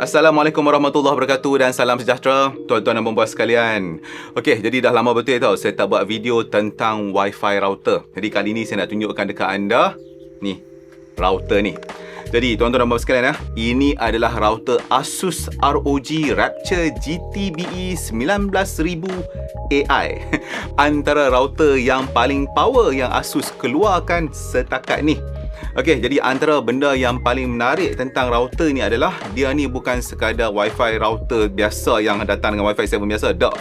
Assalamualaikum warahmatullahi wabarakatuh dan salam sejahtera tuan-tuan dan puan-puan sekalian. Okey, jadi dah lama betul tau saya tak buat video tentang Wi-Fi router. Jadi kali ni saya nak tunjukkan dekat anda ni, router ni. Jadi tuan-tuan dan puan-puan sekalian ini adalah router Asus ROG Rapture GT-BE 19000 AI. Antara router yang paling power yang Asus keluarkan setakat ni. Okey, jadi antara benda yang paling menarik tentang router ni adalah dia ni bukan sekadar Wi-Fi router biasa yang datang dengan Wi-Fi 7 biasa. Tak.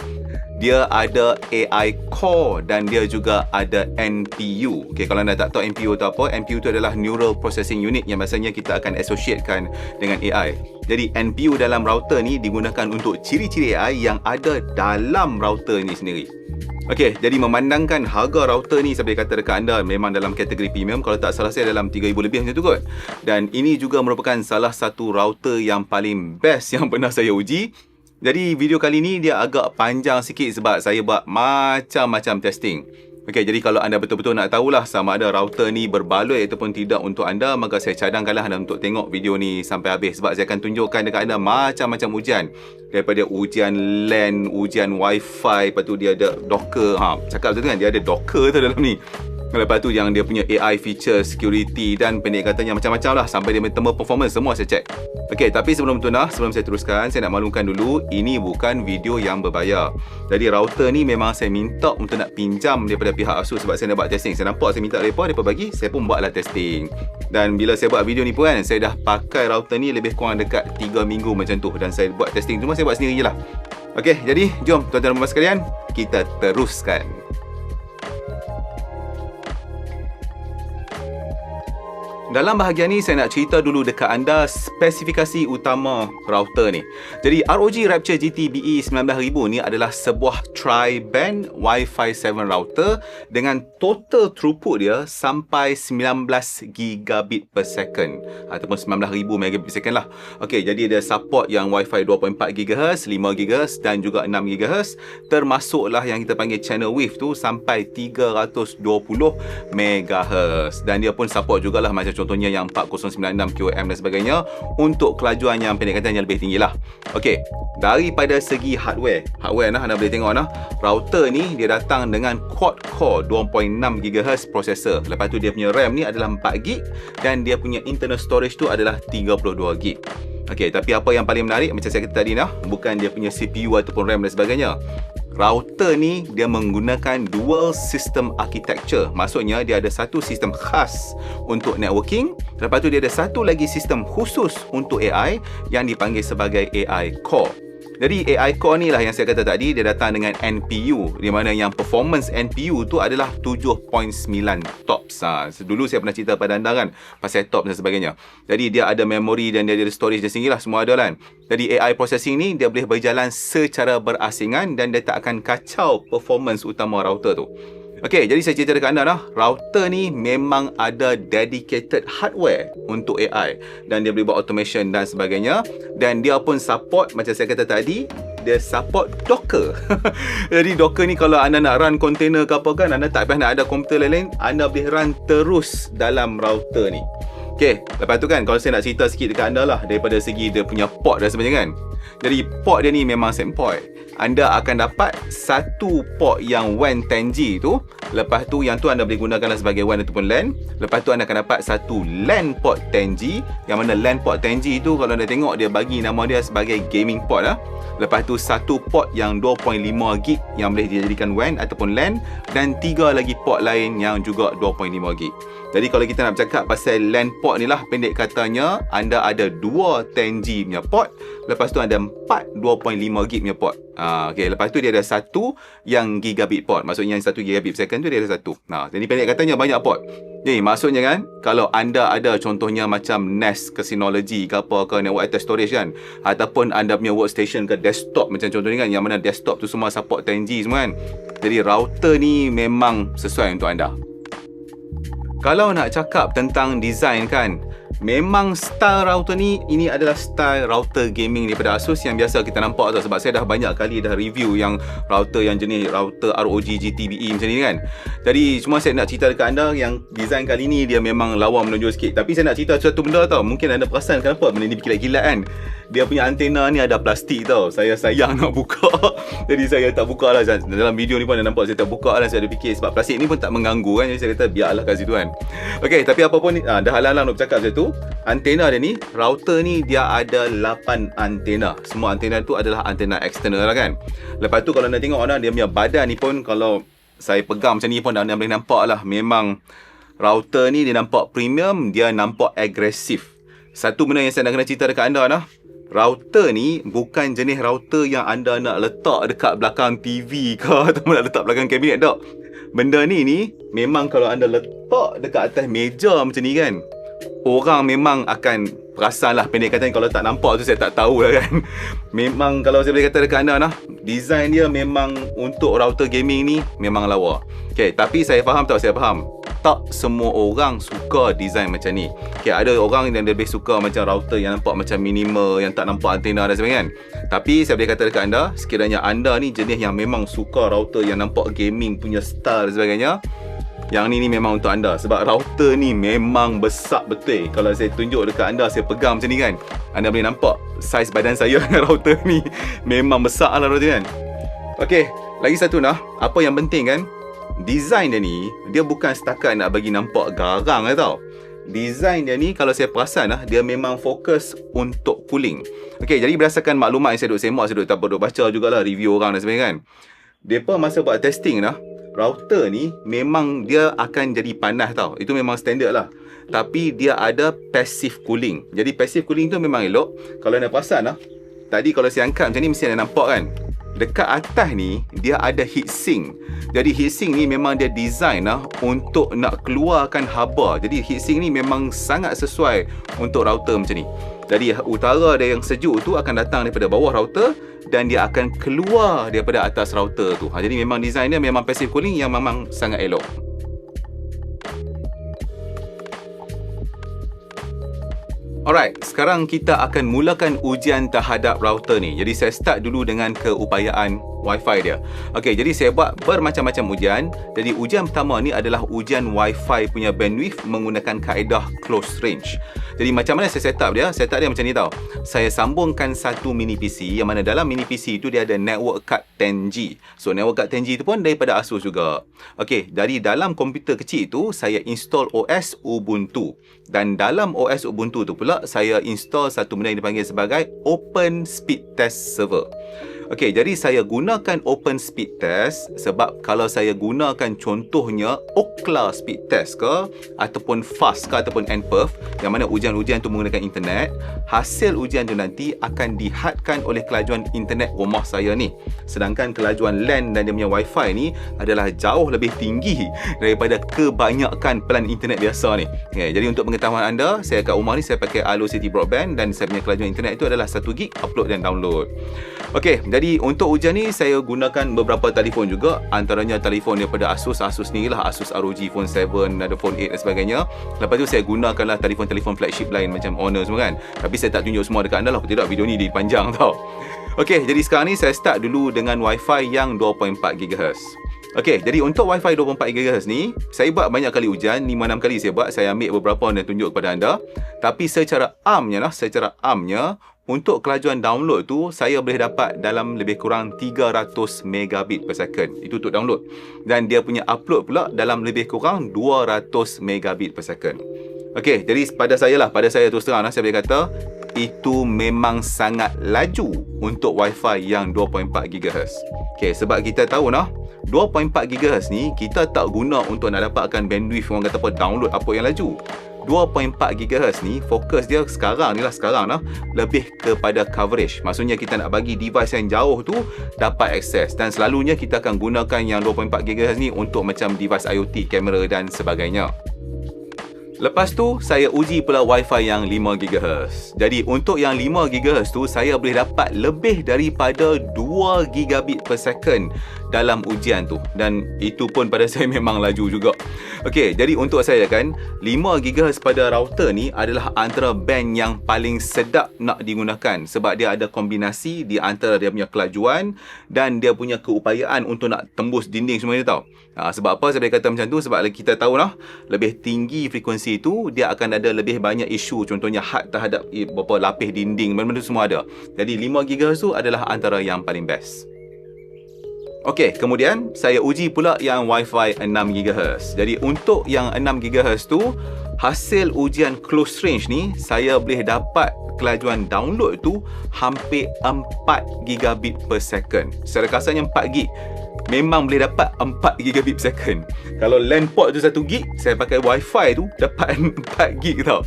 Dia ada AI core dan dia juga ada NPU. Okey, kalau anda tak tahu NPU tu apa, NPU tu adalah Neural Processing Unit yang biasanya kita akan associatekan dengan AI. Jadi NPU dalam router ni digunakan untuk ciri-ciri AI yang ada dalam router ni sendiri. Okey, jadi memandangkan harga router ni saya boleh kata dekat anda memang dalam kategori premium. Kalau tak salah saya dalam 3,000 lebih macam tu kot. Dan ini juga merupakan salah satu router yang paling best yang pernah saya uji. Jadi video kali ni dia agak panjang sikit sebab saya buat macam-macam testing. Okey, jadi kalau anda betul-betul nak tahulah sama ada router ni berbaloi ataupun tidak untuk anda, maka saya cadangkanlah anda untuk tengok video ni sampai habis sebab saya akan tunjukkan dekat anda macam-macam ujian. Daripada ujian LAN, ujian Wi-Fi, lepas tu dia ada Docker. Cakap betul kan, dia ada Docker tu dalam ni. Lepas tu yang dia punya AI feature, security dan pendek katanya macam-macam lah sampai dia thermal performance semua saya cek. Okey, tapi sebelum saya teruskan, saya nak maklumkan dulu ini bukan video yang berbayar. Jadi router ni memang saya minta untuk nak pinjam daripada pihak Asus sebab saya nak buat testing. Saya nampak saya minta mereka bagi, saya pun buatlah testing. Dan bila saya buat video ni pun kan, saya dah pakai router ni lebih kurang dekat 3 minggu macam tu dan saya buat testing cuma saya buat sendiri je lah. Okey, jadi jom tuan-tuan dan puan sekalian, kita teruskan. Dalam bahagian ni saya nak cerita dulu dekat anda spesifikasi utama router ni. Jadi ROG Rapture GT-BE 19000 ni adalah sebuah tri-band Wi-Fi 7 router dengan total throughput dia sampai 19 gigabit per second ataupun 19000 megabit per second lah. Okey, jadi dia support yang Wi-Fi 2.4 GHz, 5 GHz dan juga 6 GHz, termasuklah yang kita panggil channel wave tu sampai 320 MHz. Dan dia pun support jugalah macam contohnya yang 4096 QAM dan sebagainya untuk kelajuan yang pendek katanya lebih tinggi lah. Okey, daripada segi hardware anda boleh tengok router ni dia datang dengan quad-core 2.6 GHz processor. Lepas tu dia punya RAM ni adalah 4GB dan dia punya internal storage tu adalah 32GB. Okey, tapi apa yang paling menarik macam saya kata tadi bukan dia punya CPU ataupun RAM dan sebagainya. Router ni dia menggunakan dual system architecture. Maksudnya dia ada satu sistem khas untuk networking, lepas tu dia ada satu lagi sistem khusus untuk AI yang dipanggil sebagai AI core. Jadi AI core ni lah yang saya kata tadi, dia datang dengan NPU, di mana yang performance NPU tu adalah 7.9 TOPS. Dulu saya pernah cerita pada anda kan pasal TOPS dan sebagainya. Jadi dia ada memori dan dia ada storage dan sendiri lah, semua ada kan. Jadi AI processing ni dia boleh berjalan secara berasingan dan dia tak akan kacau performance utama router tu. Okey, jadi saya cerita dekat anda router ni memang ada dedicated hardware untuk AI dan dia boleh buat automation dan sebagainya, dan dia pun support macam saya kata tadi, dia support Docker. Jadi Docker ni kalau anda nak run container ke apa kan, anda tak payah nak ada komputer lain-lain, anda boleh run terus dalam router ni. Okey, lepas tu kan kalau saya nak cerita sikit dekat anda lah daripada segi dia punya port dan sebagainya kan. Jadi port dia ni memang sempoi. Anda akan dapat satu port yang WAN 10G tu. Lepas tu yang tu anda boleh gunakanlah sebagai WAN ataupun LAN. Lepas tu anda akan dapat satu LAN port 10G. Yang mana LAN port 10G tu kalau anda tengok dia bagi nama dia sebagai gaming port lah. Lepas tu satu port yang 2.5GB yang boleh dijadikan WAN ataupun LAN. Dan 3 lagi port lain yang juga 2.5GB. Jadi kalau kita nak bercakap pasal LAN port ni lah, pendek katanya anda ada 2 10G punya port. Lepas tu ada 4 2.5GB punya port. Okay, lepas tu dia ada satu yang gigabit port. Maksudnya yang 1 gigabit per second tu dia ada satu. Jadi pendek katanya banyak port. Jadi maksudnya kan, kalau anda ada contohnya macam NAS ke Synology ke apa ke network attached storage kan, ataupun anda punya workstation ke desktop macam contohnya kan, yang mana desktop tu semua support 10G semua kan. Jadi router ni memang sesuai untuk anda. Kalau nak cakap tentang design kan, memang style router ni, ini adalah style router gaming daripada Asus yang biasa kita nampak tau. Sebab saya dah banyak kali dah review yang router yang jenis router ROG GT-BE macam ni kan. Jadi cuma saya nak cerita dekat anda yang design kali ni dia memang lawa menonjol sikit. Tapi saya nak cerita satu benda tau, mungkin anda perasan kenapa benda ni berkilat-kilat kan. dia punya antena ni ada plastik tau. Saya sayang nak buka. Jadi saya tak buka lah. Dalam video ni pun anda nampak saya tak buka lah. Saya ada fikir sebab plastik ni pun tak mengganggu kan. Jadi saya kata biarlah kat situ kan. Okay, tapi apa pun ni, dah halang-halang nak bercakap macam tu. Antena dia ni, router ni dia ada 8 antena. Semua antena tu adalah antena eksternal lah kan. Lepas tu kalau anda tengok dia punya badan ni pun, kalau saya pegang macam ni pun anda boleh nampak lah. Memang router ni dia nampak premium, dia nampak agresif. Satu benda yang saya nak kena cerita dekat anda lah. Router ni bukan jenis router yang anda nak letak dekat belakang TV ke atau nak letak belakang kabinet tak. Benda ni memang kalau anda letak dekat atas meja macam ni kan, orang memang akan perasan lah. Pendek katanya kalau tak nampak tu saya tak tahu lah kan. Memang kalau saya boleh kata dekat anda lah, design dia memang untuk router gaming ni memang lawa. Okay, tapi saya faham tak semua orang suka design macam ni. Okay, ada orang yang lebih suka macam router yang nampak macam minimal, yang tak nampak antena dan sebagainya kan. Tapi saya boleh kata dekat anda, sekiranya anda ni jenis yang memang suka router yang nampak gaming punya style dan sebagainya, yang ni memang untuk anda. Sebab router ni memang besar betul. Kalau saya tunjuk dekat anda, saya pegang macam ni kan, anda boleh nampak saiz badan saya dengan router ni memang besar lah router kan. Okay, lagi satu apa yang penting kan, design dia ni, dia bukan setakat nak bagi nampak garang tau. Design dia ni kalau saya perasan dia memang fokus untuk cooling. Okay, jadi berdasarkan maklumat yang saya duk semak, saya duk baca jugalah review orang dan sebagainya kan. Depa masa buat testing router ni memang dia akan jadi panas tau. Itu memang standard lah. Tapi dia ada passive cooling. Jadi passive cooling tu memang elok. Kalau anda perasan tadi kalau saya angkat macam ni mesti anda nampak kan, dekat atas ni dia ada heatsink. Jadi heatsink ni memang dia design untuk nak keluarkan haba. Jadi heatsink ni memang sangat sesuai untuk router macam ni. Jadi utara dia yang sejuk tu akan datang daripada bawah router dan dia akan keluar daripada atas router tu. Jadi memang design dia memang passive cooling yang memang sangat elok. Alright, sekarang kita akan mulakan ujian terhadap router ni. Jadi saya start dulu dengan keupayaan Wi-Fi dia. Okey, jadi saya buat bermacam-macam ujian. Jadi ujian pertama ni adalah ujian Wi-Fi punya bandwidth menggunakan kaedah close range. Jadi macam mana saya set up dia? Set up dia macam ni tau. Saya sambungkan satu mini PC yang mana dalam mini PC tu dia ada network card 10G. So network card 10G tu pun daripada Asus juga. Okey, dari dalam komputer kecil tu saya install OS Ubuntu. Dan dalam OS Ubuntu tu pula saya install satu benda yang dipanggil sebagai Open Speed Test Server. Okey, jadi saya gunakan Open Speed Test sebab kalau saya gunakan contohnya Ookla Speed Test ke ataupun FAST ke ataupun NPerf yang mana ujian-ujian tu menggunakan internet, hasil ujian tu nanti akan dihadkan oleh kelajuan internet rumah saya ni. Sedangkan kelajuan LAN dan dia punya Wi-Fi ni adalah jauh lebih tinggi daripada kebanyakan pelan internet biasa ni. Okay, jadi untuk pengetahuan anda, saya kat rumah ni saya pakai Allo City Broadband dan saya punya kelajuan internet itu adalah 1 gig upload dan download. Okey, jadi untuk ujian ni saya gunakan beberapa telefon juga, antaranya telefon daripada Asus ni lah, Asus ROG Phone 7, ada Phone 8 dan sebagainya. Lepas tu saya gunakanlah telefon-telefon flagship lain macam Honor semua kan. Tapi saya tak tunjuk semua dekat anda lah, tidak video ni dia panjang tau. Okey, jadi sekarang ni saya start dulu dengan Wi-Fi yang 2.4 GHz. Okey, jadi untuk Wi-Fi 2.4 GHz ni, saya buat banyak kali ujian, 5-6 kali saya buat. Saya ambil beberapa dan tunjuk kepada anda. Tapi secara amnya, untuk kelajuan download tu, saya boleh dapat dalam lebih kurang 300 megabit per second. Itu untuk download. Dan dia punya upload pula dalam lebih kurang 200 megabit per second. Okey, jadi pada saya terus terang saya boleh kata, itu memang sangat laju untuk Wi-Fi yang 2.4 GHz. Okey, sebab kita tahu 2.4 GHz ni kita tak guna untuk nak dapatkan bandwidth orang kata apa download apa yang laju. 2.4 GHz ni fokus dia sekarang lebih kepada coverage. Maksudnya kita nak bagi device yang jauh tu dapat akses, dan selalunya kita akan gunakan yang 2.4 GHz ni untuk macam device IoT, kamera dan sebagainya. Lepas tu saya uji pula Wi-Fi yang 5 GHz. Jadi untuk yang 5 GHz tu saya boleh dapat lebih daripada 2 gigabit per second dalam ujian tu. Dan itu pun pada saya memang laju juga. Okey, jadi untuk saya kan 5 GHz pada router ni adalah antara band yang paling sedap nak digunakan sebab dia ada kombinasi di antara dia punya kelajuan dan dia punya keupayaan untuk nak tembus dinding semua ni tau. Sebab apa saya boleh kata macam tu? Sebab kita tahu lah, lebih tinggi frekuensi tu dia akan ada lebih banyak isu, contohnya had terhadap berapa lapis dinding, benda-benda semua ada. Jadi 5 GHz tu adalah antara yang paling best. Okey, kemudian saya uji pula yang Wi-Fi 6 GHz. Jadi untuk yang 6 GHz tu, hasil ujian close range ni, saya boleh dapat kelajuan download tu hampir 4 gigabit per second. Secara kasarnya 4 gig. Memang boleh dapat 4 gigabit per second. Kalau LAN port tu 1 gig, saya pakai Wi-Fi tu dapat 4 gig tau.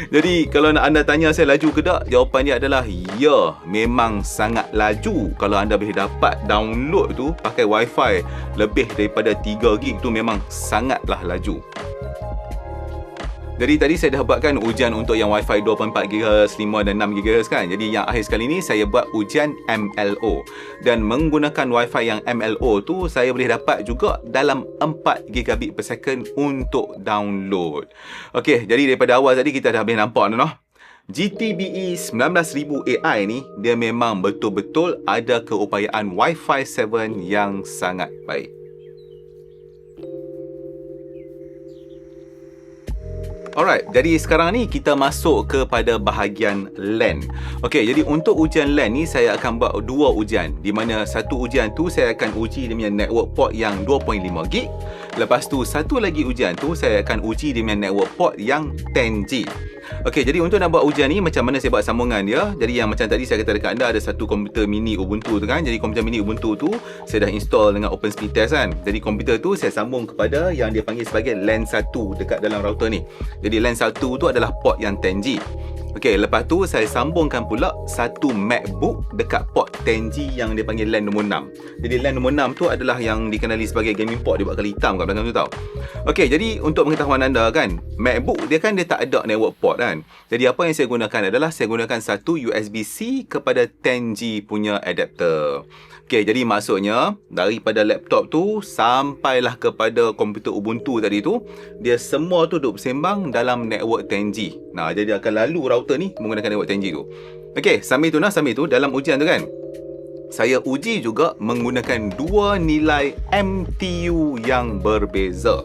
Jadi kalau nak anda tanya saya laju ke tak, jawapan dia adalah ya, memang sangat laju. Kalau anda boleh dapat download tu pakai Wi-Fi lebih daripada 3 gig tu, memang sangatlah laju. Jadi tadi saya dah buatkan ujian untuk yang Wi-Fi 2.4 GHz, 5 dan 6 GHz kan. Jadi yang akhir sekali ni saya buat ujian MLO. Dan menggunakan Wi-Fi yang MLO tu, saya boleh dapat juga dalam 4 gigabit per second untuk download. Okey, jadi daripada awal tadi kita dah boleh nampak noh. GTBE 19000 AI ni, dia memang betul-betul ada keupayaan Wi-Fi 7 yang sangat baik. Alright, jadi sekarang ni kita masuk kepada bahagian LAN. Okey, jadi untuk ujian LAN ni saya akan buat 2 ujian. Di mana satu ujian tu saya akan uji dia punya network port yang 2.5 gig. Lepas tu satu lagi ujian tu saya akan uji dia punya network port yang 10G. Okey, jadi untuk nak buat ujian ni, macam mana saya buat sambungan dia. Jadi yang macam tadi saya kata dekat anda, ada satu komputer mini Ubuntu tu kan. Jadi komputer mini Ubuntu tu saya dah install dengan OpenSpeed Test kan. Jadi komputer tu saya sambung kepada yang dia panggil sebagai LAN 1 dekat dalam router ni. Jadi LAN 1 tu adalah port yang 10G. Okey, lepas tu saya sambungkan pula satu MacBook dekat port 10G yang dia panggil LAN nombor 6. Jadi LAN nombor 6 tu adalah yang dikenali sebagai gaming port, dia buat kali hitam kat belakang tu tau. Okey, jadi untuk pengetahuan anda kan, MacBook dia kan dia tak ada network port kan. Jadi apa yang saya gunakan adalah saya gunakan satu USB-C kepada 10G punya adapter. Okey, jadi maksudnya daripada laptop tu sampailah kepada komputer Ubuntu tadi tu, dia semua tu duduk bersembang dalam network 10G. Nah, jadi akan lalu router ni menggunakan network 10G tu. Okey, sambil tu dalam ujian tu kan, saya uji juga menggunakan 2 nilai MTU yang berbeza.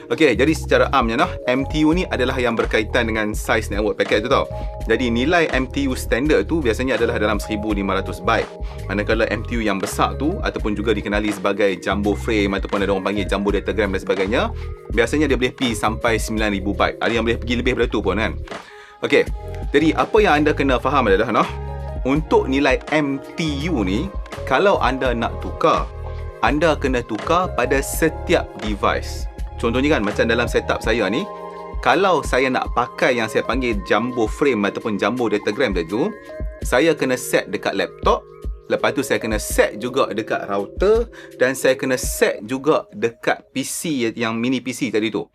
Okey, jadi secara amnya nah, MTU ni adalah yang berkaitan dengan size network packet tu tau. Jadi nilai MTU standard tu biasanya adalah dalam 1500 byte. Manakala MTU yang besar tu ataupun juga dikenali sebagai jumbo frame ataupun ada orang panggil jumbo datagram dan sebagainya, biasanya dia boleh pergi sampai 9000 byte. Ada yang boleh pergi lebih daripada tu pun kan. Okey, jadi apa yang anda kena faham adalah nah, untuk nilai MTU ni, kalau anda nak tukar, anda kena tukar pada setiap device. Contohnya kan, macam dalam setup saya ni, kalau saya nak pakai yang saya panggil jumbo frame ataupun jumbo datagram tu, saya kena set dekat laptop. Lepas tu saya kena set juga dekat router. Dan saya kena set juga dekat PC yang mini PC tadi tu.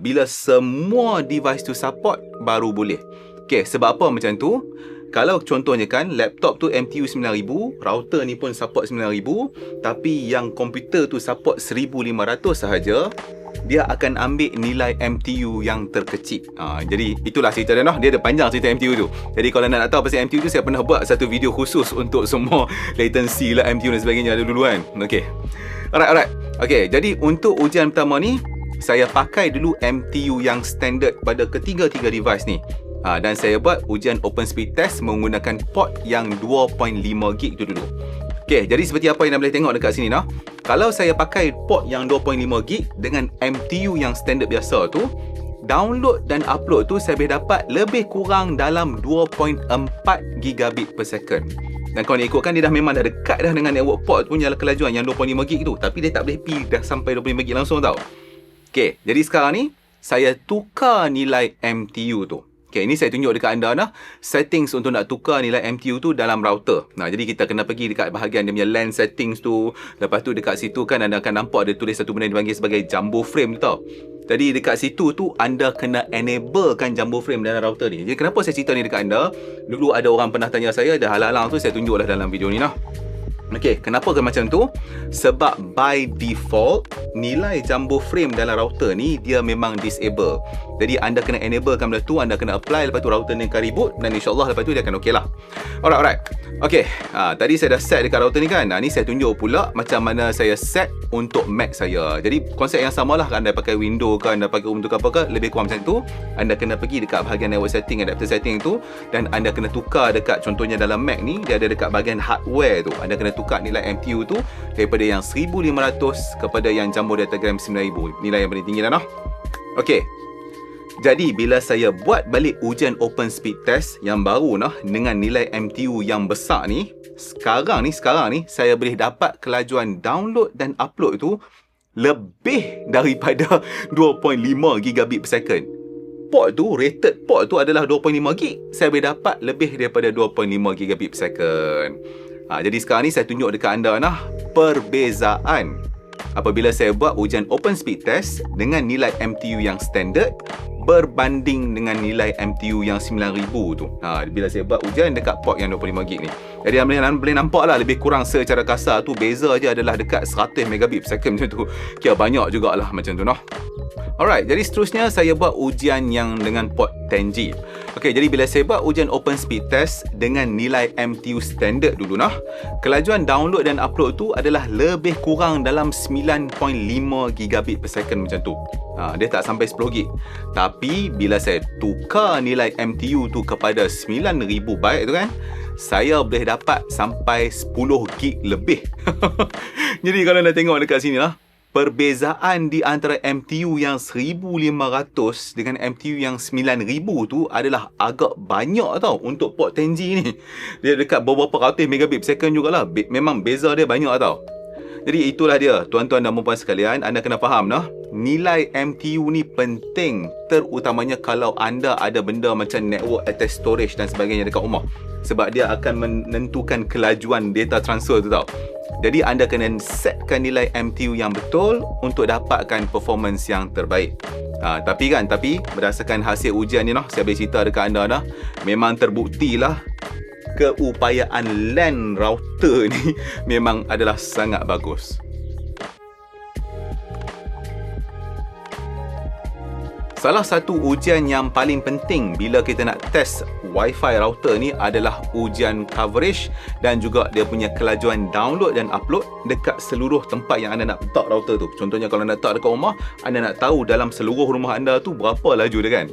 Bila semua device tu support, baru boleh. Okay, sebab apa macam tu? Kalau contohnya kan, laptop tu MTU 9000, router ni pun support 9000, tapi yang komputer tu support 1500 sahaja, dia akan ambil nilai MTU yang terkecil. Jadi itulah cerita dia noh. Dia ada panjang cerita MTU tu. Jadi kalau nak tahu pasal MTU tu, saya pernah buat satu video khusus untuk semua latency lah, MTU dan sebagainya dulu kan. Okey. Alright. Okey, jadi untuk ujian pertama ni, saya pakai dulu MTU yang standard pada ketiga-tiga device ni. Dan saya buat ujian OpenSpeed Test menggunakan port yang 2.5 gig tu dulu. Okey, jadi seperti apa yang anda boleh tengok dekat sini nah. Kalau saya pakai port yang 2.5 gig dengan MTU yang standard biasa tu, download dan upload tu saya boleh dapat lebih kurang dalam 2.4 gigabit per second. Dan kalau ikutkan, dia dah memang dah dekat dah dengan network port punya kelajuan yang 2.5 gig tu, tapi dia tak boleh pergi dah sampai 2.5 gig langsung tau. Okey, jadi sekarang ni saya tukar nilai MTU tu. Okay, ini saya tunjuk dekat anda nah, settings untuk nak tukar nilai MTU tu dalam router. Nah, jadi kita kena pergi dekat bahagian dia punya LAN settings tu. Lepas tu dekat situ kan anda akan nampak ada tulis satu benda yang dipanggil sebagai jumbo frame tu tau. Jadi dekat situ tu anda kena enable kan jumbo frame dalam router ni. Jadi kenapa saya cerita ni dekat anda? Dulu ada orang pernah tanya saya, dah halang-halang tu saya tunjuklah dalam video ni nah. Okey, kenapa ke macam tu? Sebab by default nilai jumbo frame dalam router ni dia memang disable. Jadi anda kena enablekan benda tu, anda kena apply, lepas tu router ni akan reboot dan insyaAllah lepas tu dia akan okey lah. Alright. Okey, tadi saya dah set dekat router ni kan. Ni saya tunjuk pula macam mana saya set untuk Mac saya. Jadi konsep yang sama lah, anda pakai Windows ke, anda pakai untuk apa ke, lebih kurang macam tu. Anda kena pergi dekat bahagian network setting, adapter setting tu, dan anda kena tukar dekat, contohnya dalam Mac ni dia ada dekat bahagian hardware tu, anda kena tukar nilai MTU tu daripada yang 1500 kepada yang jumbo datagram 9000, nilai yang paling tinggi dah. Okey. Jadi bila saya buat balik ujian open speed test yang baru dengan nilai MTU yang besar ni, sekarang ni saya boleh dapat kelajuan download dan upload tu lebih daripada 2.5 gigabit per second. Rated port tu adalah 2.5 gig, saya boleh dapat lebih daripada 2.5 gigabit per second. Jadi sekarang ni saya tunjuk dekat anda perbezaan apabila saya buat ujian open speed test dengan nilai MTU yang standard berbanding dengan nilai MTU yang 9000 tu. Bila saya buat ujian dekat port yang 25 gig ni. Jadi anda boleh nampak lah, lebih kurang secara kasar tu beza je adalah dekat 100 megabit per second macam tu. Kira banyak jugalah macam tu Alright, jadi seterusnya saya buat ujian yang dengan port 10G. Okey, jadi bila saya buat ujian open speed test dengan nilai MTU standard dulu kelajuan download dan upload tu adalah lebih kurang dalam 9.5 gigabit per second macam tu. Dia tak sampai 10 gig. Tapi bila saya tukar nilai MTU tu kepada 9000 byte tu kan, saya boleh dapat sampai 10 gig lebih. Jadi kalau anda tengok dekat sini perbezaan di antara MTU yang 1500 dengan MTU yang 9000 tu adalah agak banyak tau untuk port 10G ni. Dia dekat beberapa ratus megabit per second jugalah. Memang beza dia banyak tau. Jadi itulah dia, tuan-tuan dan puan-puan sekalian, anda kena faham nilai MTU ni penting, terutamanya kalau anda ada benda macam network attached storage dan sebagainya dekat rumah. Sebab dia akan menentukan kelajuan data transfer tu tau. Jadi anda kena setkan nilai MTU yang betul untuk dapatkan performance yang terbaik. Tapi berdasarkan hasil ujian ni saya boleh cerita dekat anda memang terbuktilah keupayaan LAN router ni memang adalah sangat bagus. Salah satu ujian yang paling penting bila kita nak test Wi-Fi router ni adalah ujian coverage dan juga dia punya kelajuan download dan upload dekat seluruh tempat yang anda nak letak router tu. Contohnya kalau anda letak dekat rumah, anda nak tahu dalam seluruh rumah anda tu berapa laju dia kan.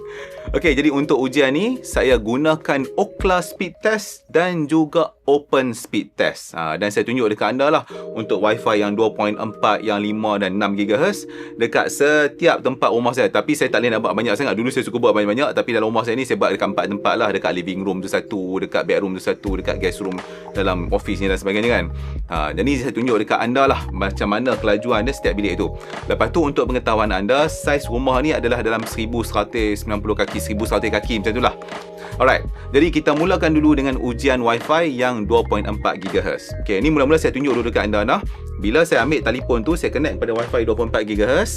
Okey, jadi untuk ujian ni saya gunakan Ookla speed test dan juga open speed test. Dan saya tunjuk dekat anda lah untuk Wi-Fi yang 2.4, yang 5 dan 6 GHz dekat setiap tempat rumah saya. Tapi saya tak boleh nak buat banyak sangat. Dulu saya suka buat banyak-banyak, tapi dalam rumah saya ni saya buat dekat 4 tempat lah. Dekat living room tu satu, dekat bedroom tu satu, dekat guest room dalam office ni dan sebagainya kan. Jadi saya tunjuk dekat anda lah macam mana kelajuan dia setiap bilik tu. Lepas tu untuk pengetahuan anda, saiz rumah ni adalah dalam 1190 kaki, 1100 kaki macam tu lah. Alright, jadi kita mulakan dulu dengan ujian Wi-Fi yang 2.4 GHz. Okay, ni mula-mula saya tunjuk dulu dekat anda Bila saya ambil telefon tu, saya connect pada Wi-Fi 2.4 GHz.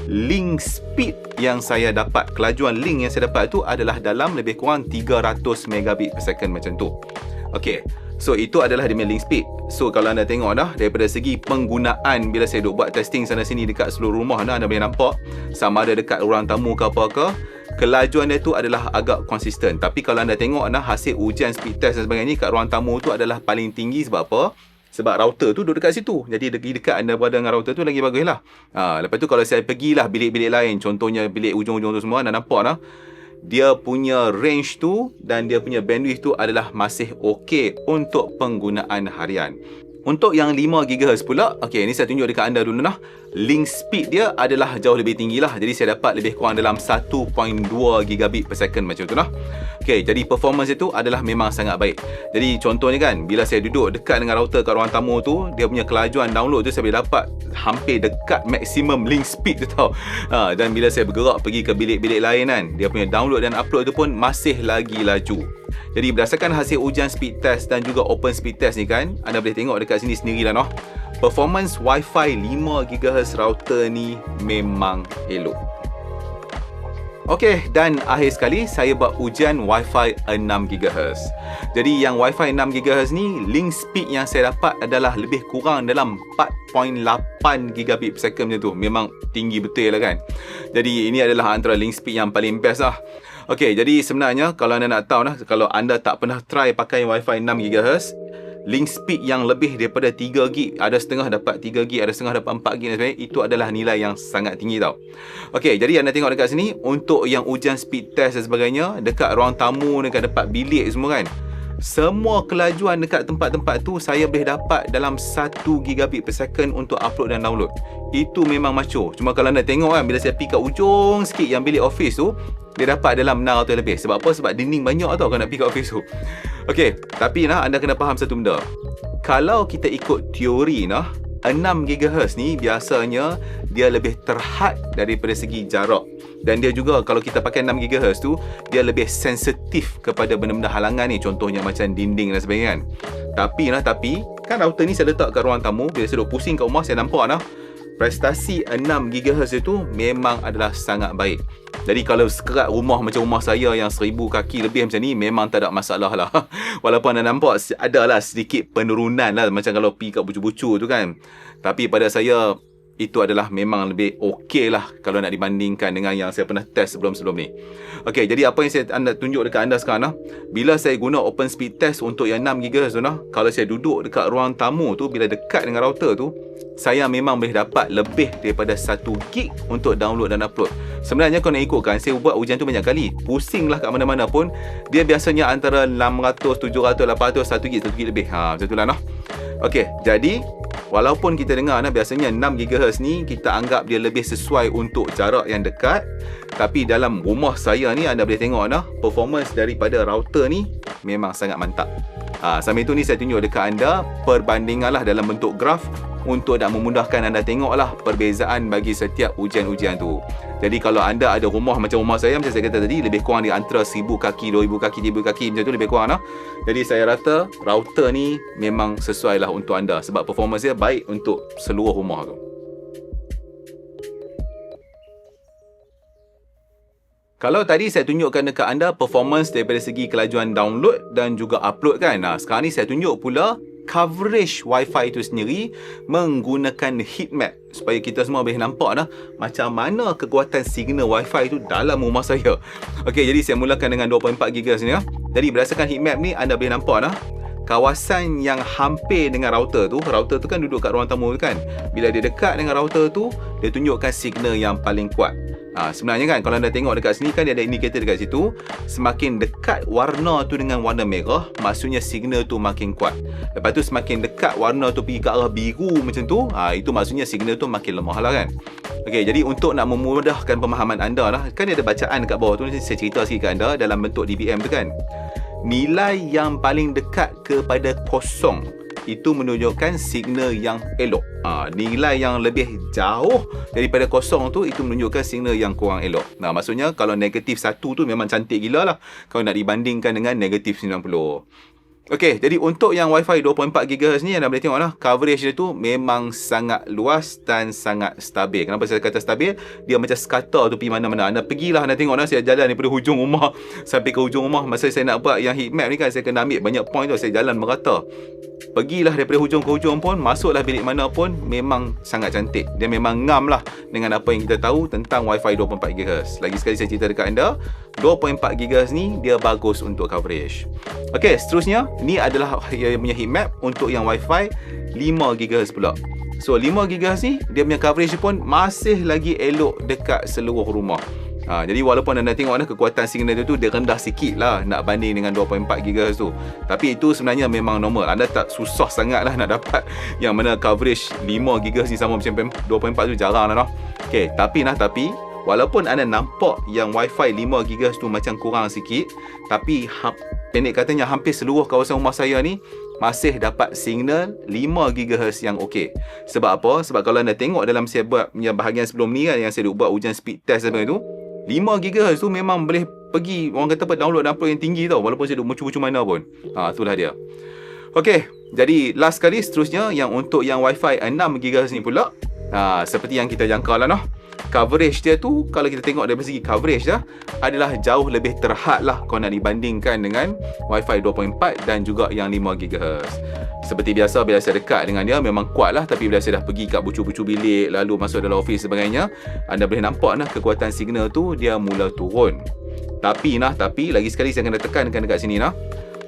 Link speed yang saya dapat, kelajuan link yang saya dapat tu adalah dalam lebih kurang 300 megabit per second macam tu. Okay, so itu adalah dia punya link speed. So kalau anda tengok daripada segi penggunaan, bila saya duk buat testing sana sini dekat seluruh rumah anda boleh nampak sama ada dekat ruang tamu ke apa ke, kelajuan dia tu adalah agak konsisten. Tapi kalau anda tengok hasil ujian speed test dan sebagainya kat ruang tamu tu adalah paling tinggi. Sebab apa? Sebab router tu duduk dekat situ. Jadi dekat anda berada dengan router tu lagi bagus lah. Lepas tu kalau saya pergilah bilik-bilik lain, contohnya bilik ujung-ujung tu semua, anda nampak dia punya range tu dan dia punya bandwidth tu adalah masih okey untuk penggunaan harian. Untuk yang 5 GHz pula, okey, ni saya tunjuk dekat anda dulu link speed dia adalah jauh lebih tinggi lah. Jadi saya dapat lebih kurang dalam 1.2 gigabit per second macam tu Okey, jadi performance itu adalah memang sangat baik. Jadi contohnya kan, bila saya duduk dekat dengan router kat ruang tamu tu, dia punya kelajuan download tu saya boleh dapat hampir dekat maksimum link speed tu tau. Dan bila saya bergerak pergi ke bilik-bilik lain kan, dia punya download dan upload tu pun masih lagi laju. Jadi berdasarkan hasil ujian speed test dan juga open speed test ni kan, anda boleh tengok dekat sini sendiri lah performance Wi-Fi 5 GHz router ni memang elok. Okey, dan akhir sekali saya buat ujian Wi-Fi 6GHz. Jadi yang Wi-Fi 6GHz ni, link speed yang saya dapat adalah lebih kurang dalam 4.8 gigabit per second macam tu. Memang tinggi betul lah kan. Jadi ini adalah antara link speed yang paling best lah. Okey, jadi sebenarnya kalau anda nak tahu lah, kalau anda tak pernah try pakai Wi-Fi 6GHz, link speed yang lebih daripada 3GB, ada setengah dapat 3GB, ada setengah dapat 4GB dan sebagainya, itu adalah nilai yang sangat tinggi tau. Okey, jadi anda tengok dekat sini, untuk yang ujian speed test dan sebagainya, dekat ruang tamu, dekat tempat bilik semua kan, semua kelajuan dekat tempat-tempat tu saya boleh dapat dalam 1GB per second untuk upload dan download. Itu memang macho. Cuma kalau anda tengok kan, bila saya pergi kat ujung sikit yang bilik office tu, dia dapat dalam 600 lebih. Sebab apa? Sebab dinding banyak tau kalau nak pergi kat office tu. Okey, tapi anda kena faham satu benda. Kalau kita ikut teori 6GHz ni biasanya dia lebih terhad daripada segi jarak. Dan dia juga kalau kita pakai 6GHz tu, dia lebih sensitif kepada benda-benda halangan ni. Contohnya macam dinding dan sebagainya kan. Tapi kan router ni saya letak kat ruang tamu. Bila saya duduk pusing kat rumah, saya nampak prestasi 6GHz itu memang adalah sangat baik. Jadi kalau sekerat rumah macam rumah saya yang 1000 kaki lebih macam ni, memang tak ada masalah lah. Walaupun anda nampak adalah sedikit penurunan lah, macam kalau pergi kat bucu-bucu tu kan. Tapi pada saya, itu adalah memang lebih okey lah kalau nak dibandingkan dengan yang saya pernah test sebelum-sebelum ni. Okey, jadi apa yang saya tunjuk dekat anda sekarang bila saya guna open speed test untuk yang 6GHz tu kalau saya duduk dekat ruang tamu tu, bila dekat dengan router tu, saya memang boleh dapat lebih daripada 1GB untuk download dan upload. Sebenarnya kalau nak ikutkan, saya buat ujian tu banyak kali. Pusing lah kat mana-mana pun, dia biasanya antara 600, 700, 800, 1GB, 1GB lebih. Macam tu lah Okey, jadi walaupun kita dengar biasanya 6GHz ni kita anggap dia lebih sesuai untuk jarak yang dekat, tapi dalam rumah saya ni anda boleh tengok performance daripada router ni memang sangat mantap. Sambil tu ni saya tunjuk dekat anda perbandingan lah dalam bentuk graf untuk nak memudahkan anda tengoklah perbezaan bagi setiap ujian-ujian tu. Jadi kalau anda ada rumah macam rumah saya, macam saya kata tadi, lebih kurang di antara 1000 kaki, 2000 kaki, 3000 kaki macam tu lebih kurang Jadi saya rasa router ni memang sesuai lah untuk anda sebab performance dia baik untuk seluruh rumah tu. Kalau tadi saya tunjukkan dekat anda performance daripada segi kelajuan download dan juga upload kan. Sekarang ni saya tunjuk pula coverage Wi-Fi itu sendiri menggunakan heatmap supaya kita semua boleh nampak macam mana kekuatan signal Wi-Fi itu dalam rumah saya. Okey, jadi saya mulakan dengan 2.4GHz ni Jadi berdasarkan heatmap ni anda boleh nampak kawasan yang hampir dengan router tu kan duduk kat ruang tamu tu kan. Bila dia dekat dengan router tu, dia tunjukkan signal yang paling kuat. Sebenarnya kan kalau anda tengok dekat sini kan dia ada indikator dekat situ. Semakin dekat warna tu dengan warna merah, maksudnya signal tu makin kuat. Lepas tu semakin dekat warna tu pergi ke arah biru macam tu, itu maksudnya signal tu makin lemah lah kan. Okey, jadi untuk nak memudahkan pemahaman anda kan dia ada bacaan dekat bawah tu, saya cerita sikit kat anda dalam bentuk dBm tu kan. Nilai yang paling dekat kepada kosong itu menunjukkan signal yang elok. Nilai yang lebih jauh daripada kosong tu, itu menunjukkan signal yang kurang elok. Maksudnya kalau negatif 1 tu memang cantik gila lah kalau nak dibandingkan dengan negatif 90. Okey, jadi untuk yang Wi-Fi 2.4GHz ni anda boleh tengok coverage dia tu memang sangat luas dan sangat stabil. Kenapa saya kata stabil? Dia macam sekata tu pergi mana-mana. Anda pergilah, anda tengok saya jalan daripada hujung rumah sampai ke hujung rumah. Masa saya nak buat yang heat map ni kan, saya kena ambil banyak point tu, saya jalan merata. Pergilah daripada hujung ke hujung pun, masuklah bilik mana pun, memang sangat cantik. Dia memang ngam lah dengan apa yang kita tahu tentang Wi-Fi 2.4GHz. Lagi sekali saya cerita dekat anda, 2.4GHz ni dia bagus untuk coverage. Okey, seterusnya ni adalah dia punya heat map untuk yang Wi-Fi 5GHz pula. So 5GHz ni dia punya coverage pun masih lagi elok dekat seluruh rumah. Jadi walaupun anda tengok kekuatan signal tu dia rendah sikit lah nak banding dengan 2.4GHz tu, tapi itu sebenarnya memang normal. Anda tak susah sangat lah nak dapat yang mana coverage 5GHz ni sama macam 2.4 tu, jarang lah Okey, tapi walaupun anda nampak yang Wi-Fi 5GHz tu macam kurang sikit, tapi pendek katanya hampir seluruh kawasan rumah saya ni masih dapat signal 5GHz yang okey. Sebab apa? Sebab kalau anda tengok dalam saya buat yang bahagian sebelum ni kan, yang saya buat ujian speed test dan itu, 5GHz tu memang boleh pergi, orang kata download dan upload yang tinggi tau, walaupun saya duduk mucu-mucu mana pun. Itulah dia. Okey, jadi last kali seterusnya yang untuk yang Wi-Fi 6GHz ni pula, seperti yang kita jangka lah coverage dia tu, kalau kita tengok dari segi coverage dah, adalah jauh lebih terhad lah kalau nak dibandingkan dengan Wi-Fi 2.4 dan juga yang 5 GHz. Seperti biasa, bila saya dekat dengan dia memang kuat lah, tapi bila saya dah pergi kat bucu-bucu bilik, lalu masuk dalam office sebagainya, anda boleh nampak lah kekuatan signal tu dia mula turun. Tapi lagi sekali saya kena tekankan dekat sini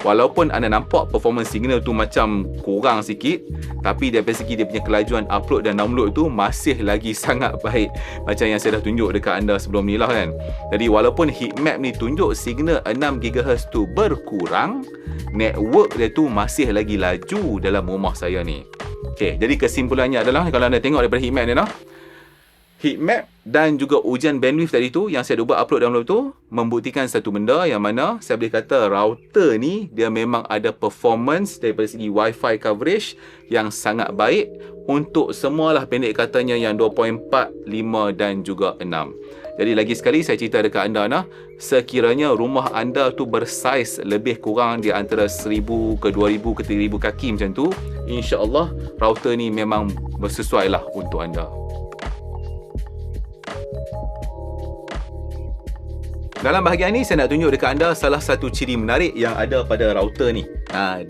walaupun anda nampak performance signal tu macam kurang sikit, tapi dari segi dia punya kelajuan upload dan download tu masih lagi sangat baik macam yang saya dah tunjuk dekat anda sebelum ni lah kan. Jadi walaupun heatmap ni tunjuk signal 6 GHz tu berkurang, network dia tu masih lagi laju dalam rumah saya ni. Okay, jadi kesimpulannya adalah kalau anda tengok daripada heatmap ni heatmap dan juga ujian bandwidth tadi tu yang saya buat upload download tu membuktikan satu benda yang mana saya boleh kata router ni dia memang ada performance daripada segi Wi-Fi coverage yang sangat baik untuk semualah pendek katanya yang 2.4, 5 dan juga 6. Jadi lagi sekali saya cerita dekat anda sekiranya rumah anda tu bersaiz lebih kurang di antara 1000 ke 2000 ke 3000 kaki macam tu, insya-Allah router ni memang bersesuai lah untuk anda. Dalam bahagian ni saya nak tunjuk dekat anda salah satu ciri menarik yang ada pada router ni.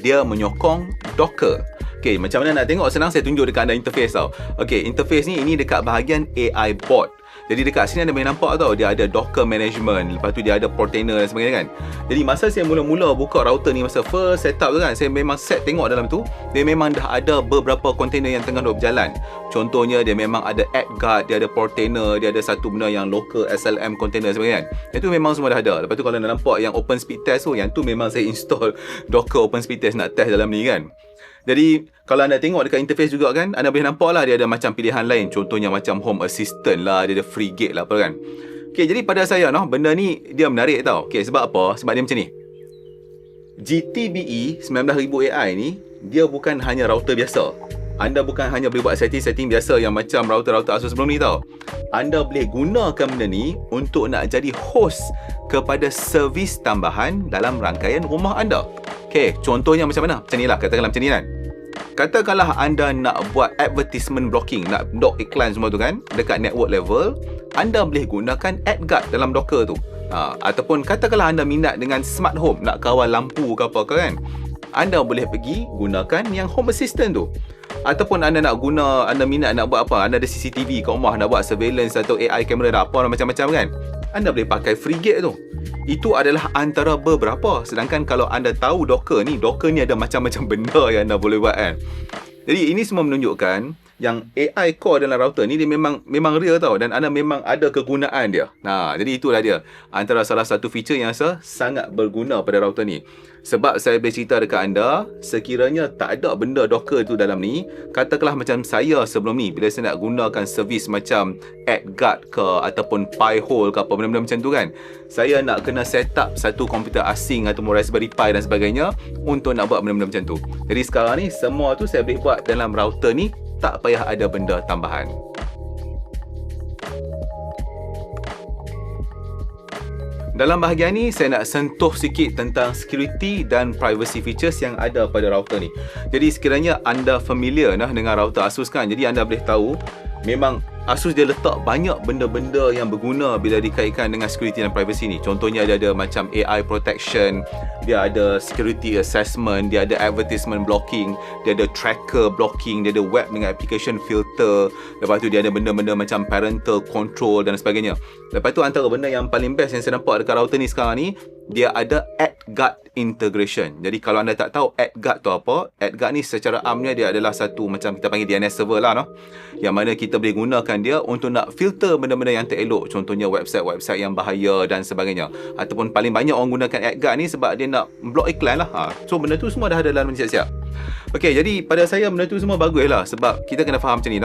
Dia menyokong Docker. Okey, macam mana nak tengok senang, saya tunjuk dekat anda interface tau. Okey, interface ni ini dekat bahagian AI board. Jadi dekat sini anda boleh nampak tau, dia ada Docker management, lepas tu dia ada Portainer dan sebagainya kan. Jadi masa saya mula-mula buka router ni, masa first setup tu kan, saya memang set tengok dalam tu, dia memang dah ada beberapa container yang tengah duk berjalan. Contohnya dia memang ada AdGuard, dia ada Portainer, dia ada satu benda yang local SLM container sebagainya kan. Itu memang semua dah ada. Lepas tu kalau anda nampak yang open speed test tu, yang tu memang saya install Docker open speed test nak test dalam ni kan. Jadi kalau anda tengok dekat interface juga kan, anda boleh nampak lah dia ada macam pilihan lain. Contohnya macam Home Assistant lah, dia ada Frigate lah apa kan. Okay, jadi pada saya benda ni dia menarik tau. Okay, sebab apa? Sebab dia macam ni. GTBE 19000 AI ni, dia bukan hanya router biasa. Anda bukan hanya boleh buat setting-setting biasa yang macam router-router Asus sebelum ni tau. Anda boleh gunakan benda ni untuk nak jadi host kepada servis tambahan dalam rangkaian rumah anda. Okay, contohnya macam mana? Macam ni lah, katakanlah macam ni kan. Katakanlah anda nak buat advertisement blocking, nak block iklan semua tu kan, dekat network level, anda boleh gunakan AdGuard dalam Docker tu. Ataupun katakanlah anda minat dengan smart home, nak kawal lampu ke apa ke kan, anda boleh pergi gunakan yang Home Assistant tu. Ataupun anda minat nak buat apa, anda ada CCTV kat rumah, nak buat surveillance atau AI camera dah apa macam-macam kan, anda boleh pakai Frigate tu. Itu adalah antara beberapa. Sedangkan kalau anda tahu Docker ni ada macam-macam benda yang anda boleh buat kan. Jadi ini semua menunjukkan yang AI core dalam router ni dia memang real tau, dan anda memang ada kegunaan dia. Jadi itulah dia antara salah satu feature yang sangat berguna pada router ni. Sebab saya boleh cerita dekat anda, sekiranya tak ada benda Docker tu dalam ni, katakanlah macam saya sebelum ni, bila saya nak gunakan servis macam AdGuard ke ataupun Pi-hole ke apa benda-benda macam tu kan, saya nak kena set up satu komputer asing ataupun Raspberry Pi dan sebagainya untuk nak buat benda-benda macam tu. Jadi sekarang ni semua tu saya boleh buat dalam router ni, tak payah ada benda tambahan. Dalam bahagian ni saya nak sentuh sikit tentang security dan privacy features yang ada pada router ni. Jadi sekiranya anda familiar dengan router Asus kan, jadi anda boleh tahu memang Asus dia letak banyak benda-benda yang berguna bila dikaitkan dengan security dan privacy ni. Contohnya dia ada macam AI protection, dia ada security assessment, dia ada advertisement blocking, dia ada tracker blocking, dia ada web dengan application filter. Lepas tu dia ada benda-benda macam parental control dan sebagainya. Lepas tu antara benda yang paling best yang saya nampak dekat router ni sekarang ni, dia ada AdGuard integration. Jadi kalau anda tak tahu AdGuard tu apa, AdGuard ni secara amnya dia adalah satu macam kita panggil DNS server lah yang mana kita boleh gunakan dia untuk nak filter benda-benda yang tak elok. Contohnya website-website yang bahaya dan sebagainya. Ataupun paling banyak orang gunakan AdGuard ni sebab dia nak block iklan lah. So benda tu semua dah ada dalam siap-siap. Okey, jadi pada saya benda tu semua bagus lah, sebab kita kena faham macam ni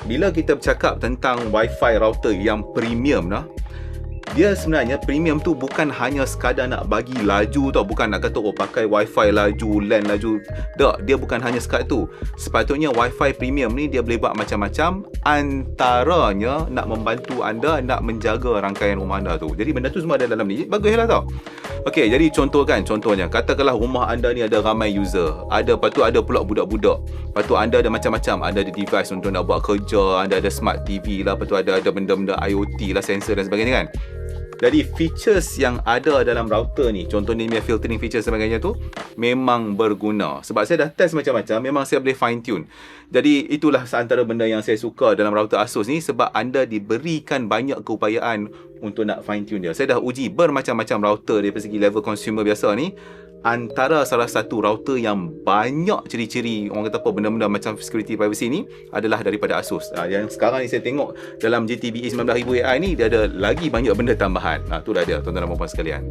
Bila kita bercakap tentang Wi-Fi router yang premium dia sebenarnya premium tu bukan hanya sekadar nak bagi laju tau, bukan nak kata pakai wifi laju, LAN laju. Tak, dia bukan hanya sekadar tu. Sepatutnya wifi premium ni dia boleh buat macam-macam, antaranya nak membantu anda nak menjaga rangkaian rumah anda tu. Jadi benda tu semua ada dalam ni. Baguslah tau. Okey, jadi contohnya katakanlah rumah anda ni ada ramai user, lepas tu ada pula budak-budak, lepas tu anda ada macam-macam, anda ada device untuk nak buat kerja, anda ada smart TV lah, lepas tu ada benda-benda IoT lah, sensor dan sebagainya kan. Jadi features yang ada dalam router ni, contohnya filtering features dan sebagainya tu memang berguna. Sebab saya dah test macam-macam, memang saya boleh fine tune. Jadi itulah antara benda yang saya suka dalam router Asus ni, sebab anda diberikan banyak keupayaan untuk nak fine tune dia. Saya dah uji bermacam-macam router dari segi level consumer biasa ni. Antara salah satu router yang banyak ciri-ciri orang kata apa, benda-benda macam security privacy ni adalah daripada Asus. Yang sekarang ni saya tengok dalam GTBE 19000 AI ni, dia ada lagi banyak benda tambahan. Itulah dia tuan-tuan dan puan-puan sekalian.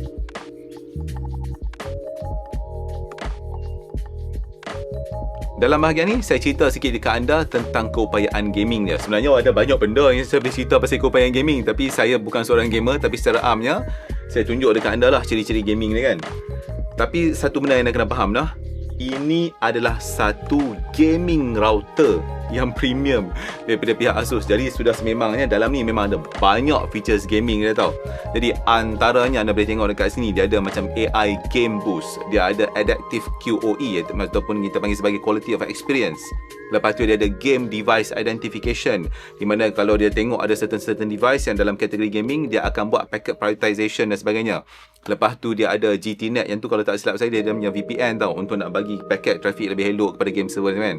Dalam bahagian ni, saya cerita sikit dekat anda tentang keupayaan gaming dia. Sebenarnya ada banyak benda yang saya boleh cerita pasal keupayaan gaming, tapi saya bukan seorang gamer, tapi secara amnya saya tunjuk dekat anda lah ciri-ciri gaming ni kan. Tapi satu benda yang anda kena faham dah, ini adalah satu gaming router yang premium daripada pihak Asus. Jadi sudah sememangnya dalam ni memang ada banyak features gaming dia tau. Jadi antaranya anda boleh tengok dekat sini, dia ada macam AI Game Boost, dia ada Adaptive QoE ataupun kita panggil sebagai Quality of Experience. Lepas tu dia ada Game Device Identification, di mana kalau dia tengok ada certain device yang dalam kategori gaming, dia akan buat packet prioritization dan sebagainya. Lepas tu dia ada GTNet, yang tu kalau tak silap saya dia ada punya VPN tau, untuk nak bagi packet traffic lebih elok kepada game server kan.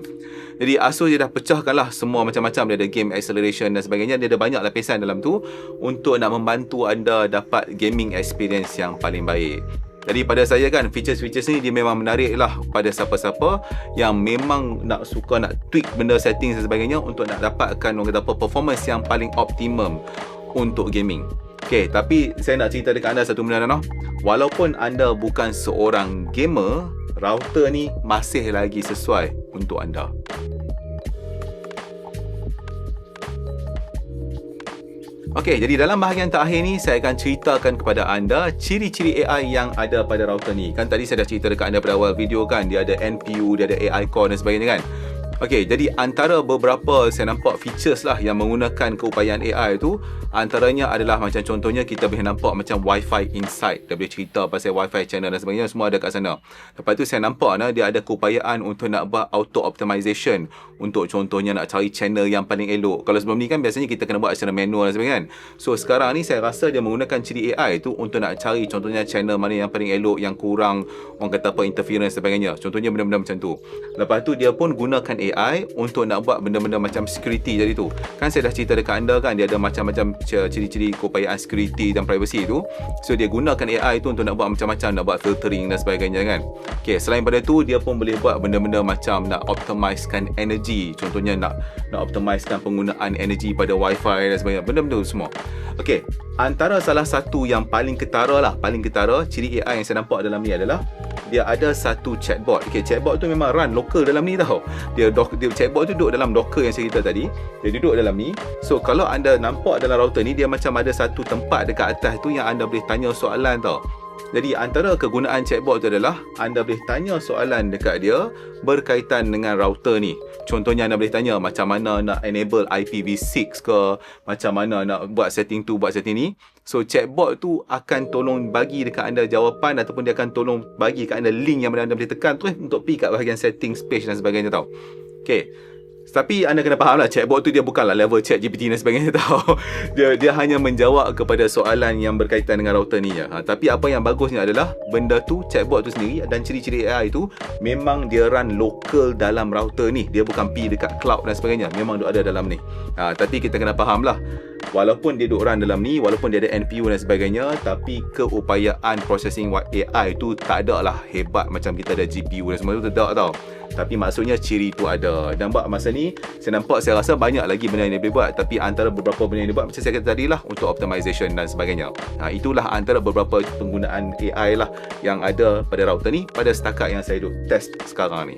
Jadi Asus dia dah pecahkan lah semua macam-macam. Dia ada game acceleration dan sebagainya. Dia ada banyak lapisan dalam tu untuk nak membantu anda dapat gaming experience yang paling baik. Jadi pada saya kan, features-features ni dia memang menarik lah pada siapa-siapa yang memang nak suka nak tweak benda settings dan sebagainya untuk nak dapatkan orang kata apa, performance yang paling optimum untuk gaming. Okay, tapi saya nak cerita dekat anda satu benda, walaupun anda bukan seorang gamer, router ni masih lagi sesuai untuk anda. Okey, jadi dalam bahagian terakhir ni saya akan ceritakan kepada anda ciri-ciri AI yang ada pada router ni. Kan tadi saya dah cerita dekat anda pada awal video kan, dia ada NPU, dia ada AI core dan sebagainya kan. Okey, jadi antara beberapa saya nampak features lah yang menggunakan keupayaan AI tu, antaranya adalah macam contohnya kita boleh nampak macam Wi-Fi Insight. Dia boleh cerita pasal Wi-Fi channel dan sebagainya, semua ada kat sana. Lepas tu saya nampak dia ada keupayaan untuk nak buat auto optimization, untuk contohnya nak cari channel yang paling elok. Kalau sebelum ni kan biasanya kita kena buat secara manual dan sebagainya kan. So sekarang ni saya rasa dia menggunakan ciri AI tu untuk nak cari contohnya channel mana yang paling elok, yang kurang orang kata apa interference dan sebagainya. Contohnya benda-benda macam tu. Lepas tu dia pun gunakan AI untuk nak buat benda-benda macam security jadi tu. Kan saya dah cerita dekat anda kan, dia ada macam-macam ciri-ciri keupayaan security dan privacy tu. So dia gunakan AI tu untuk nak buat macam-macam, nak buat filtering dan sebagainya kan. Okay, selain pada tu dia pun boleh buat benda-benda macam nak optimizekan energy. Contohnya nak optimizekan penggunaan energy pada wifi dan sebagainya. Benda-benda tu semua. Okay, antara salah satu yang paling ketara ciri AI yang saya nampak dalam ni adalah dia ada satu chatbot. Okay, chatbot tu memang run local dalam ni tau. Dia chatbot tu duduk dalam Docker yang saya cerita tadi. Dia duduk dalam ni. So kalau anda nampak dalam router ni, dia macam ada satu tempat dekat atas tu yang anda boleh tanya soalan tau. Jadi antara kegunaan chatbot tu adalah anda boleh tanya soalan dekat dia berkaitan dengan router ni. Contohnya anda boleh tanya macam mana nak enable IPv6 ke, macam mana nak buat setting tu, buat setting ni. So chatbot tu akan tolong bagi dekat anda jawapan, ataupun dia akan tolong bagi dekat anda link yang anda boleh tekan terus untuk pergi kat bahagian setting, page dan sebagainya tau. Okay, tapi anda kena faham lah, chatbot tu dia bukanlah level chat GPT dan sebagainya tau. Dia hanya menjawab kepada soalan yang berkaitan dengan router ni je. Tapi apa yang bagusnya adalah benda tu, chatbot tu sendiri dan ciri-ciri AI tu memang dia run local dalam router ni. Dia bukan pergi dekat cloud dan sebagainya. Memang dia ada dalam ni. Tapi kita kena faham lah, walaupun dia duk run dalam ni, walaupun dia ada NPU dan sebagainya, tapi keupayaan processing AI tu tak ada lah hebat macam kita ada GPU dan semua tu, tak tau. Tapi maksudnya ciri tu ada. Dan buat masa ni saya rasa banyak lagi benda yang dia boleh buat. Tapi antara beberapa benda yang dia buat macam saya kata tadi lah, untuk optimization dan sebagainya. Itulah antara beberapa penggunaan AI lah yang ada pada router ni pada setakat yang saya duk test sekarang ni.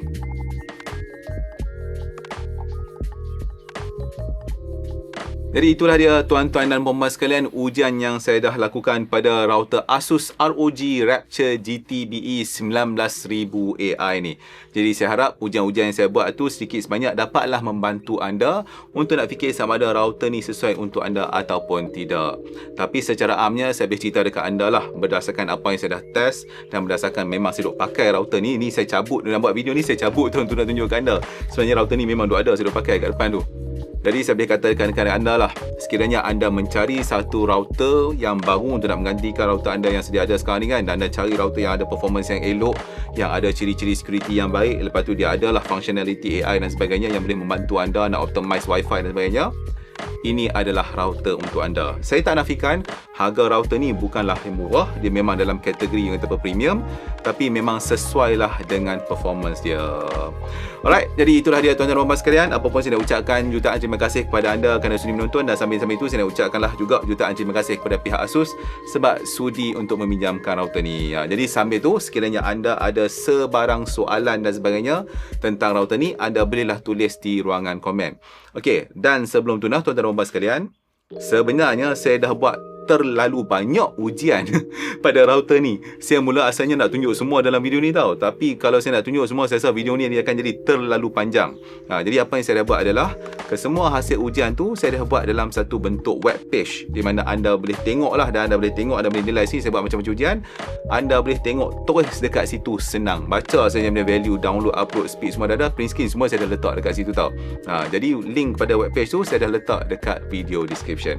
Jadi itulah dia tuan-tuan dan puan-puan sekalian, ujian yang saya dah lakukan pada router Asus ROG Rapture GT-BE 19000 AI ni. Jadi saya harap ujian-ujian yang saya buat tu sedikit sebanyak dapatlah membantu anda untuk nak fikir sama ada router ni sesuai untuk anda ataupun tidak. Tapi secara amnya saya boleh cerita dekat anda lah, berdasarkan apa yang saya dah test dan berdasarkan memang saya duk pakai router ni. Ni saya cabut dalam buat video ni, saya cabut tu untuk nak tunjuk ke anda. Sebenarnya router ni memang duk ada, saya duk pakai kat depan tu. Jadi saya boleh katakan kepada anda lah, sekiranya anda mencari satu router yang baru untuk nak menggantikan router anda yang sedia ada sekarang ni kan, dan anda cari router yang ada performance yang elok, yang ada ciri-ciri security yang baik, lepas tu dia adalah functionality AI dan sebagainya yang boleh membantu anda nak optimize wifi dan sebagainya, ini adalah router untuk anda. Saya tak nafikan harga router ni bukanlah yang murah, dia memang dalam kategori yang kata premium, tapi memang sesuai lah dengan performance dia. Alright, jadi itulah dia tuan-tuan dan puan-puan sekalian. Apa pun saya nak ucapkan jutaan terima kasih kepada anda kerana sudi menonton, dan sambil itu saya nak ucapkanlah juga jutaan terima kasih kepada pihak Asus sebab sudi untuk meminjamkan router ni. Jadi sambil tu, sekiranya anda ada sebarang soalan dan sebagainya tentang router ni, anda bolehlah tulis di ruangan komen. Okey, dan sebelum tu tuan-tuan dan puan-puan sekalian, sebenarnya saya dah buat terlalu banyak ujian pada router ni. Saya mula asalnya nak tunjuk semua dalam video ni tau, tapi kalau saya nak tunjuk semua, saya rasa video ni dia akan jadi terlalu panjang. Jadi apa yang saya dah buat adalah, kesemua hasil ujian tu saya dah buat dalam satu bentuk web page, di mana anda boleh tengok lah, dan anda boleh tengok, anda boleh nilai sini saya buat macam-macam ujian. Anda boleh tengok terus dekat situ, senang baca saja punya value, download, upload, speed semua dah ada, print screen semua saya dah letak dekat situ tau. Jadi link pada web page tu saya dah letak dekat video description.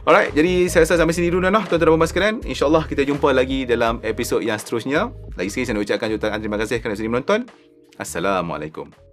Alright, jadi saya rasa sampai sini dulu dah tuan-tuan dan puan-puan sekalian. InsyaAllah kita jumpa lagi dalam episod yang seterusnya. Lagi sekali saya nak ucapkan jutaan terima kasih kerana sudi menonton. Assalamualaikum.